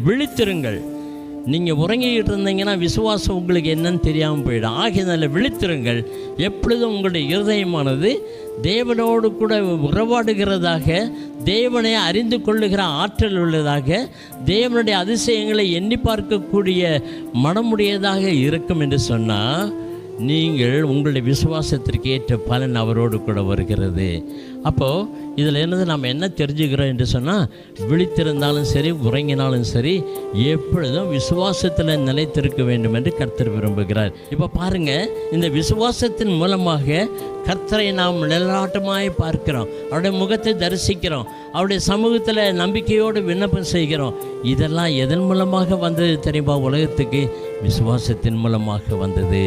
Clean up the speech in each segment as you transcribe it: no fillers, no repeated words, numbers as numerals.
விழித்திருங்கள். நீங்கள் உறங்கிக்கிட்டு இருந்தீங்கன்னா விசுவாசம் உங்களுக்கு என்னன்னு தெரியாமல் போயிடும். ஆகையினால விழித்திருங்கள். எப்பொழுதும் உங்களுடைய இருதயமானது தேவனோடு கூட உறவாடுகிறதாக, தேவனை அறிந்து கொள்ளுகிற ஆற்றல் உள்ளதாக, தேவனுடைய அதிசயங்களை எண்ணி பார்க்கக்கூடிய மனமுடையதாக இருக்கும் என்று சொன்னால், நீங்கள் உங்களுடைய விசுவாசத்திற்கு ஏற்ற பலன் அவரோடு கூட வருகிறது. அப்போது இதில் என்னது நாம் என்ன தெரிஞ்சுக்கிறோம் என்று சொன்னால், விழித்திருந்தாலும் சரி உறங்கினாலும் சரி எப்பொழுதும் விசுவாசத்தில் நிலைத்திருக்க வேண்டும் என்று கர்த்தர் விரும்புகிறார். இப்போ பாருங்கள், இந்த விசுவாசத்தின் மூலமாக கர்த்தரை நாம் நிழலாட்டமாய் பார்க்கிறோம், அவருடைய முகத்தை தரிசிக்கிறோம், அவருடைய சமூகத்தில் நம்பிக்கையோடு விண்ணப்பம் செய்கிறோம். இதெல்லாம் எதன் மூலமாக வந்தது தெரியுமா? உலகத்துக்கு விசுவாசத்தின் மூலமாக வந்தது.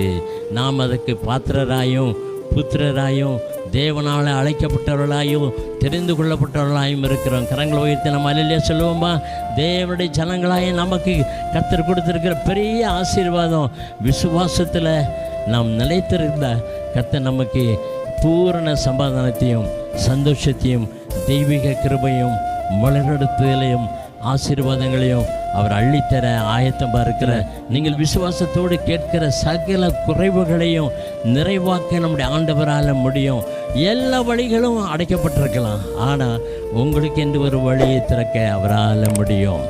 நாம் அதுக்கு பாத்திரராயும் புத்திரராயும் தேவனால் அழைக்கப்பட்டவர்களாயும் தெரிந்து கொள்ளப்பட்டவர்களாயும் இருக்கிறோம். கரங்களை உயர்த்தி நம்ம அல்லேலூயா சொல்லுவோமா? தேவனுடைய ஜனங்களாயும் நமக்கு கர்த்தர் கொடுத்திருக்கிற பெரிய ஆசீர்வாதம், விசுவாசத்தில் நாம் நிலைத்திருந்த கர்த்தர் நமக்கு பூரண சமாதானத்தையும் சந்தோஷத்தையும் தெய்வீக கிருபையும் வழிநடத்துதலையும் ஆசீர்வாதங்களையும் அவர் அள்ளித்தர ஆயத்தமாக இருக்கிற, நீங்கள் விசுவாசத்தோடு கேட்கிற சகல குறைவுகளையும் நிறைவாக்க நம்முடைய ஆண்டவரால் முடியும். எல்லா வழிகளும் அடைக்கப்பட்டிருக்கலாம், ஆனால் உங்களுக்கு என்று ஒரு வழியை திறக்க அவரால் முடியும்.